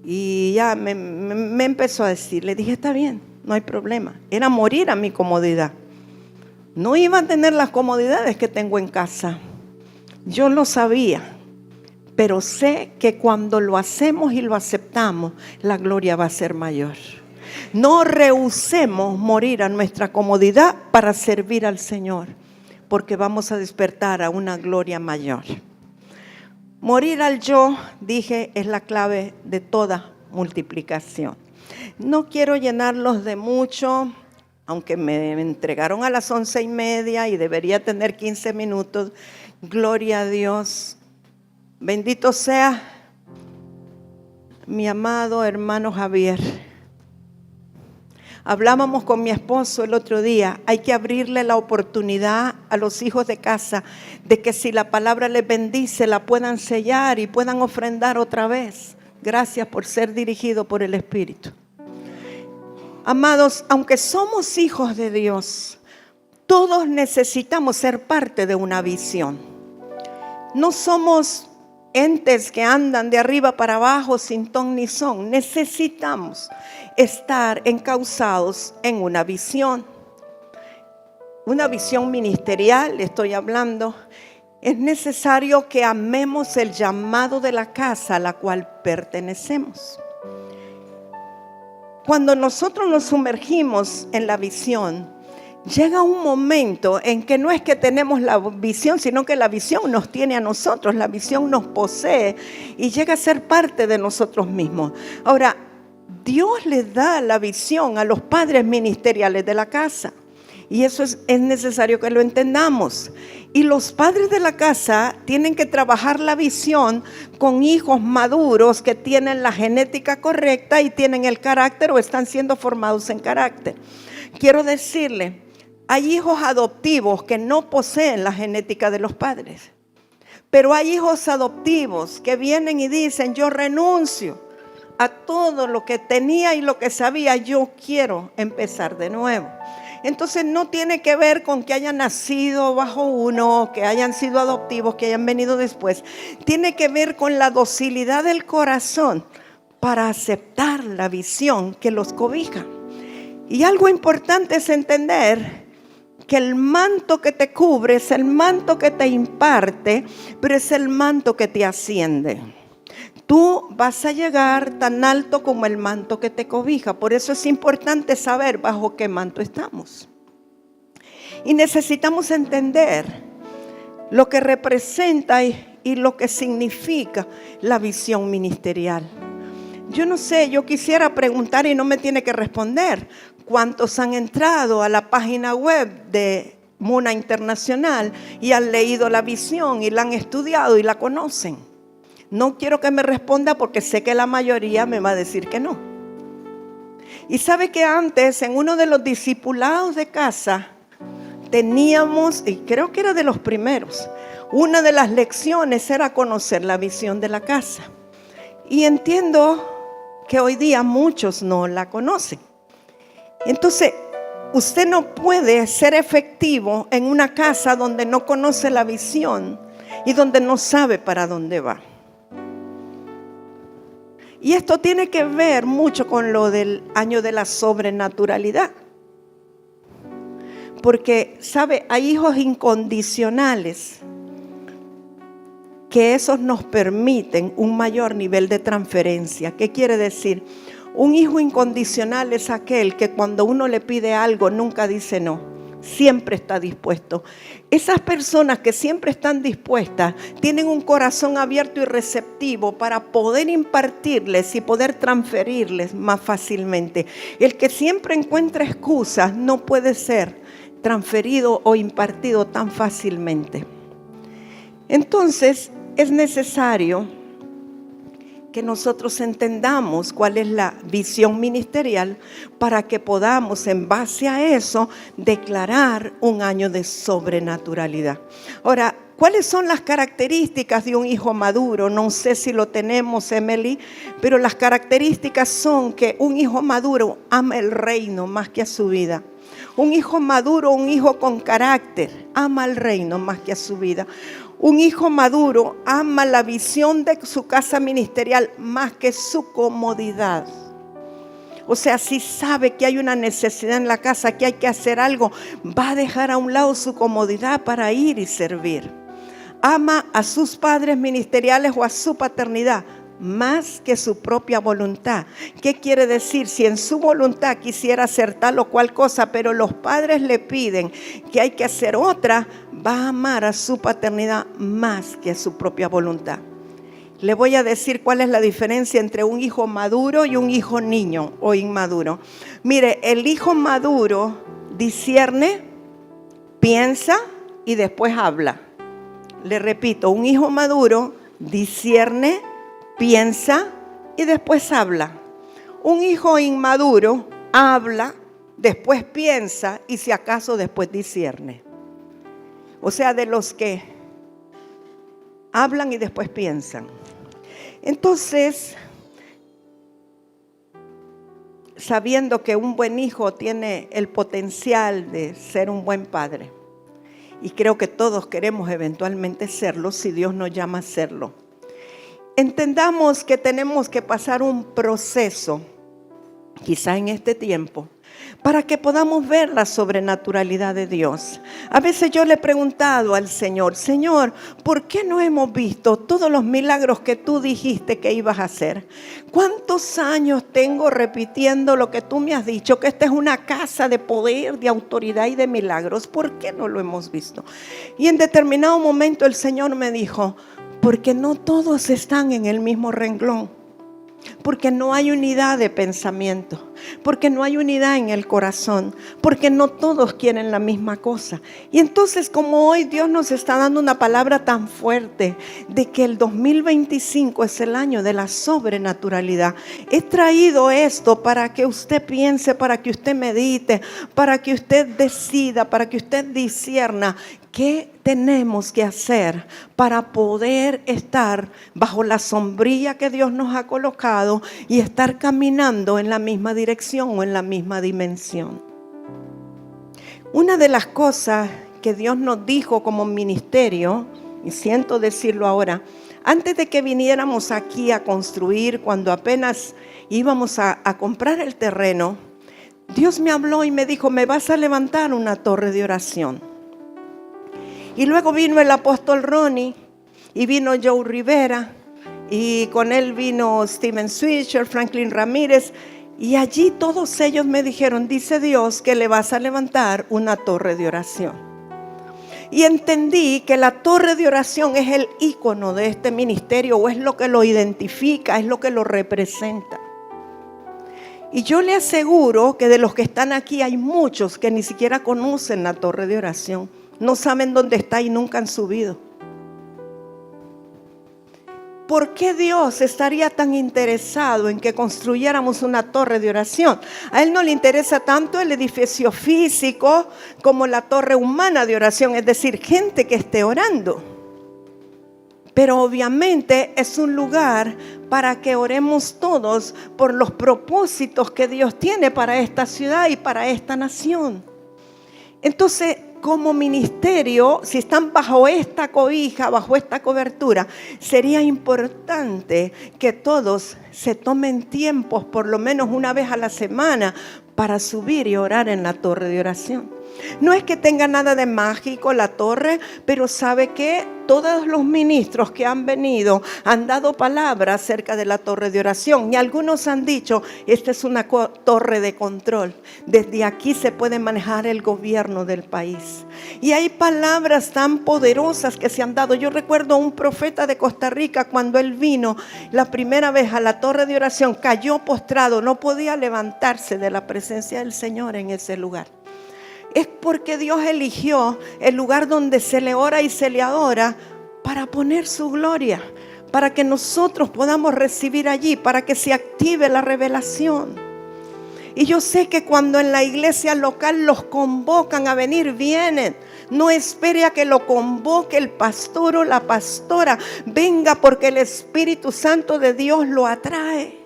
Speaker 1: Y ya me empezó a decir, le dije: está bien, no hay problema. Era morir a mi comodidad. No iba a tener las comodidades que tengo en casa. Yo lo sabía, pero sé que cuando lo hacemos y lo aceptamos, la gloria va a ser mayor. No rehusemos morir a nuestra comodidad para servir al Señor, porque vamos a despertar a una gloria mayor. Morir al yo, dije, es la clave de toda multiplicación. No quiero llenarlos de mucho, aunque me entregaron a las 11:30 y debería tener 15 minutos. Gloria a Dios. Bendito sea mi amado hermano Javier. Hablábamos con mi esposo el otro día, hay que abrirle la oportunidad a los hijos de casa de que si la palabra les bendice, la puedan sellar y puedan ofrendar otra vez. Gracias por ser dirigido por el Espíritu. Amados, aunque somos hijos de Dios, todos necesitamos ser parte de una visión. No somos entes que andan de arriba para abajo sin ton ni son. Necesitamos estar encausados en una visión ministerial, estoy hablando. Es necesario que amemos el llamado de la casa a la cual pertenecemos. Cuando nosotros nos sumergimos en la visión, llega un momento en que no es que tenemos la visión, sino que la visión nos tiene a nosotros, la visión nos posee y llega a ser parte de nosotros mismos. Ahora, Dios le da la visión a los padres ministeriales de la casa y eso es necesario que lo entendamos. Y los padres de la casa tienen que trabajar la visión con hijos maduros que tienen la genética correcta y tienen el carácter o están siendo formados en carácter. Quiero decirle, hay hijos adoptivos que no poseen la genética de los padres, pero hay hijos adoptivos que vienen y dicen: yo renuncio a todo lo que tenía y lo que sabía, yo quiero empezar de nuevo. Entonces no tiene que ver con que hayan nacido bajo uno, que hayan sido adoptivos, que hayan venido después. Tiene que ver con la docilidad del corazón para aceptar la visión que los cobija. Y algo importante es entender que el manto que te cubre es el manto que te imparte, pero es el manto que te asciende. Tú vas a llegar tan alto como el manto que te cobija. Por eso es importante saber bajo qué manto estamos. Y necesitamos entender lo que representa y lo que significa la visión ministerial. Yo no sé, yo quisiera preguntar y no me tiene que responder. ¿Cuántos han entrado a la página web de Muna Internacional y han leído la visión y la han estudiado y la conocen? No quiero que me responda porque sé que la mayoría me va a decir que no. Y sabe que antes en uno de los discipulados de casa teníamos, y creo que era de los primeros, una de las lecciones era conocer la visión de la casa. Y entiendo que hoy día muchos no la conocen. Entonces, usted no puede ser efectivo en una casa donde no conoce la visión y donde no sabe para dónde va. Y esto tiene que ver mucho con lo del año de la sobrenaturalidad. Porque, ¿sabe? Hay hijos incondicionales que esos nos permiten un mayor nivel de transferencia. ¿Qué quiere decir? Un hijo incondicional es aquel que cuando uno le pide algo nunca dice no. Siempre está dispuesto. Esas personas que siempre están dispuestas tienen un corazón abierto y receptivo para poder impartirles y poder transferirles más fácilmente. El que siempre encuentra excusas no puede ser transferido o impartido tan fácilmente. Entonces es necesario que nosotros entendamos cuál es la visión ministerial para que podamos en base a eso declarar un año de sobrenaturalidad. Ahora, ¿cuáles son las características de un hijo maduro? No sé si lo tenemos, Emily, pero las características son que un hijo maduro ama el reino más que a su vida. Un hijo maduro, un hijo con carácter, ama el reino más que a su vida. Un hijo maduro ama la visión de su casa ministerial más que su comodidad. O sea, si sabe que hay una necesidad en la casa, que hay que hacer algo, va a dejar a un lado su comodidad para ir y servir. Ama a sus padres ministeriales o a su paternidad más que su propia voluntad. ¿Qué quiere decir? Si en su voluntad quisiera hacer tal o cual cosa, pero los padres le piden que hay que hacer otra, va a amar a su paternidad más que a su propia voluntad. Le voy a decir cuál es la diferencia entre un hijo maduro y un hijo niño o inmaduro. Mire, el hijo maduro discierne, piensa y después habla. Le repito, un hijo maduro discierne, piensa y después habla. Un hijo inmaduro habla, después piensa y si acaso después discierne. O sea, de los que hablan y después piensan. Entonces, sabiendo que un buen hijo tiene el potencial de ser un buen padre, y creo que todos queremos eventualmente serlo si Dios nos llama a serlo, entendamos que tenemos que pasar un proceso, quizá en este tiempo, para que podamos ver la sobrenaturalidad de Dios. A veces yo le he preguntado al Señor, Señor, ¿por qué no hemos visto todos los milagros que tú dijiste que ibas a hacer? ¿Cuántos años tengo repitiendo lo que tú me has dicho? Que esta es una casa de poder, de autoridad y de milagros. ¿Por qué no lo hemos visto? Y en determinado momento el Señor me dijo, porque no todos están en el mismo renglón. Porque no hay unidad de pensamiento, porque no hay unidad en el corazón, porque no todos quieren la misma cosa. Y entonces, como hoy Dios nos está dando una palabra tan fuerte de que el 2025 es el año de la sobrenaturalidad, he traído esto para que usted piense, para que usted medite, para que usted decida, para que usted discierna qué tenemos que hacer para poder estar bajo la sombrilla que Dios nos ha colocado y estar caminando en la misma dirección o en la misma dimensión. Una de las cosas que Dios nos dijo como ministerio, y siento decirlo ahora, antes de que viniéramos aquí a construir, cuando apenas íbamos a comprar el terreno, Dios me habló y me dijo, me vas a levantar una torre de oración. Y luego vino el apóstol Ronnie y vino Joe Rivera y con él vino Steven Swisher, Franklin Ramírez, y allí todos ellos me dijeron, dice Dios que le vas a levantar una torre de oración. Y entendí que la torre de oración es el ícono de este ministerio, o es lo que lo identifica, es lo que lo representa. Y yo le aseguro que de los que están aquí hay muchos que ni siquiera conocen la torre de oración. No saben dónde está y nunca han subido. ¿Por qué Dios estaría tan interesado en que construyéramos una torre de oración? A Él no le interesa tanto el edificio físico como la torre humana de oración, es decir, gente que esté orando. Pero obviamente es un lugar para que oremos todos por los propósitos que Dios tiene para esta ciudad y para esta nación. Entonces, como ministerio, si están bajo esta cobija, bajo esta cobertura, sería importante que todos se tomen tiempos, por lo menos una vez a la semana, para subir y orar en la torre de oración. No es que tenga nada de mágico la torre, pero sabe que todos los ministros que han venido han dado palabras acerca de la torre de oración y algunos han dicho, esta es una torre de control. Desde aquí se puede manejar el gobierno del país. Y hay palabras tan poderosas que se han dado. Yo recuerdo a un profeta de Costa Rica cuando él vino la primera vez a la torre de oración, cayó postrado, no podía levantarse de la presencia del Señor en ese lugar. Es porque Dios eligió el lugar donde se le ora y se le adora para poner su gloria, para que nosotros podamos recibir allí, para que se active la revelación. Y yo sé que cuando en la iglesia local los convocan a venir, vienen. No espere a que lo convoque el pastor o la pastora. Venga porque el Espíritu Santo de Dios lo atrae.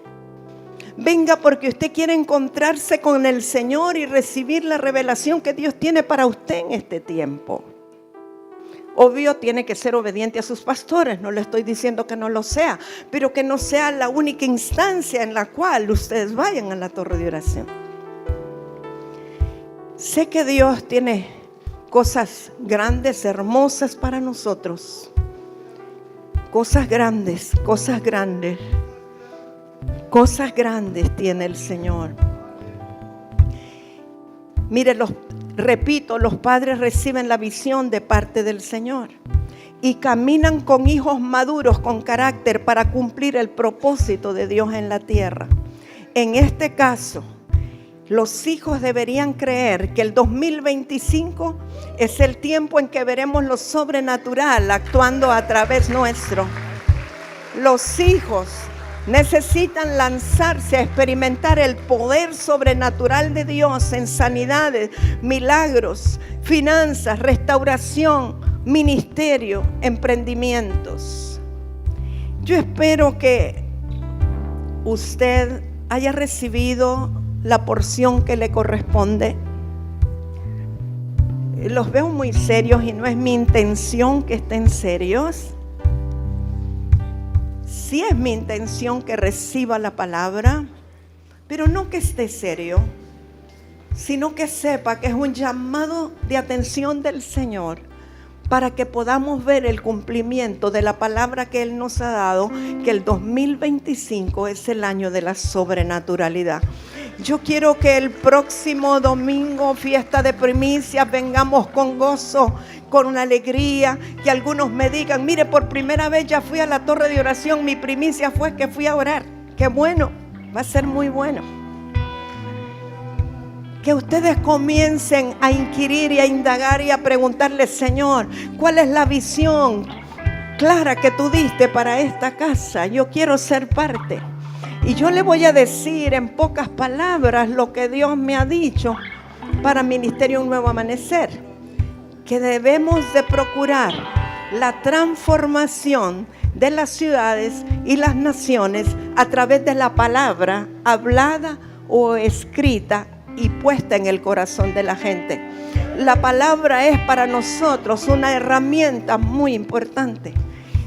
Speaker 1: Venga porque usted quiere encontrarse con el Señor y recibir la revelación que Dios tiene para usted en este tiempo. Obvio, tiene que ser obediente a sus pastores, no le estoy diciendo que no lo sea, pero que no sea la única instancia en la cual ustedes vayan a la torre de oración. Sé que Dios tiene cosas grandes, hermosas para nosotros. Cosas grandes, cosas grandes. Cosas grandes tiene el Señor. Mire, repito, los padres reciben la visión de parte del Señor y caminan con hijos maduros, con carácter, para cumplir el propósito de Dios en la tierra. En este caso, los hijos deberían creer que el 2025 es el tiempo en que veremos lo sobrenatural actuando a través nuestro. Los hijos Necesitan lanzarse a experimentar el poder sobrenatural de Dios en sanidades, milagros, finanzas, restauración, ministerio, emprendimientos. Yo espero que usted haya recibido la porción que le corresponde. Los veo muy serios y no es mi intención que estén serios. Sí es mi intención que reciba la palabra, pero no que esté serio, sino que sepa que es un llamado de atención del Señor para que podamos ver el cumplimiento de la palabra que Él nos ha dado, que el 2025 es el año de la sobrenaturalidad. Yo quiero que el próximo domingo, fiesta de primicias, vengamos con gozo, con una alegría, que algunos me digan, mire, por primera vez ya fui a la torre de oración, mi primicia fue que fui a orar. Qué bueno, va a ser muy bueno. Que ustedes comiencen a inquirir y a indagar y a preguntarle, Señor, ¿cuál es la visión clara que tú diste para esta casa? Yo quiero ser parte. Y yo le voy a decir en pocas palabras lo que Dios me ha dicho para Ministerio Un Nuevo Amanecer. Que debemos de procurar la transformación de las ciudades y las naciones a través de la palabra hablada o escrita y puesta en el corazón de la gente. La palabra es para nosotros una herramienta muy importante.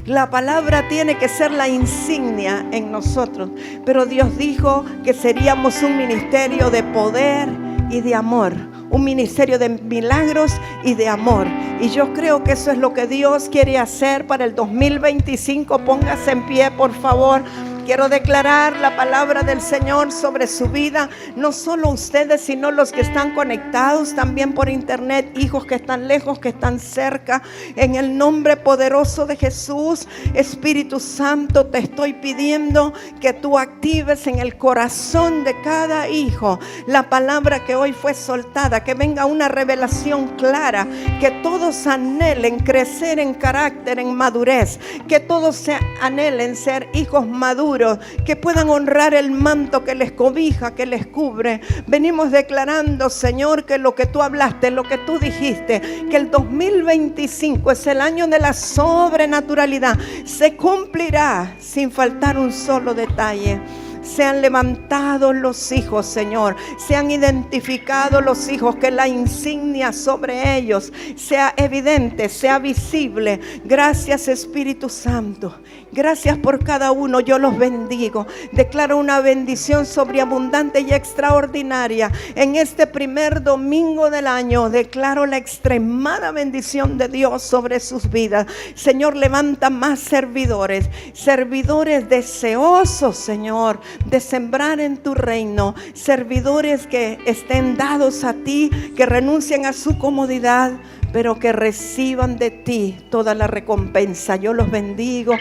Speaker 1: La palabra tiene que ser la insignia en nosotros, pero Dios dijo que seríamos un ministerio de poder y de amor, un ministerio de milagros y de amor. Y yo creo que eso es lo que Dios quiere hacer para el 2025. Póngase en pie, por favor. Quiero declarar la palabra del Señor sobre su vida, no solo ustedes, sino los que están conectados también por internet, hijos que están lejos, que están cerca. En el nombre poderoso de Jesús, Espíritu Santo, te estoy pidiendo que tú actives en el corazón de cada hijo la palabra que hoy fue soltada, que venga una revelación clara, que todos anhelen crecer en carácter, en madurez, que todos anhelen ser hijos maduros, que puedan honrar el manto que les cobija, que les cubre. Venimos declarando, Señor, que lo que tú hablaste, lo que tú dijiste, que el 2025 es el año de la sobrenaturalidad, se cumplirá sin faltar un solo detalle. Sean levantados los hijos, Señor. Sean identificados los hijos, que la insignia sobre ellos sea evidente, sea visible. Gracias, Espíritu Santo. Gracias por cada uno. Yo los bendigo. Declaro una bendición sobreabundante y extraordinaria. En este primer domingo del año, declaro la extremada bendición de Dios sobre sus vidas. Señor, levanta más servidores. Servidores deseosos, Señor, de sembrar en tu reino, servidores que estén dados a ti, que renuncien a su comodidad, pero que reciban de ti toda la recompensa. Yo los bendigo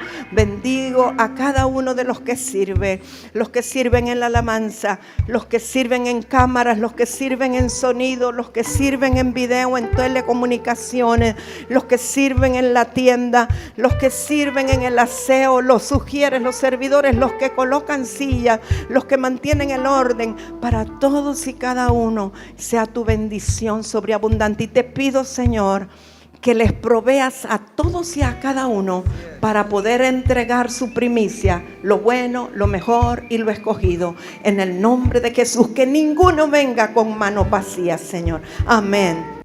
Speaker 1: a cada uno de los que sirven en la alabanza, los que sirven en cámaras, los que sirven en sonido, los que sirven en video, en telecomunicaciones, los que sirven en la tienda, los que sirven en el aseo, los sugieres, los servidores, los que colocan sillas, los que mantienen el orden. Para todos y cada uno sea tu bendición sobreabundante. Y te pido, Señor, que les proveas a todos y a cada uno para poder entregar su primicia, lo bueno, lo mejor y lo escogido. En el nombre de Jesús, que ninguno venga con mano vacía, Señor. Amén.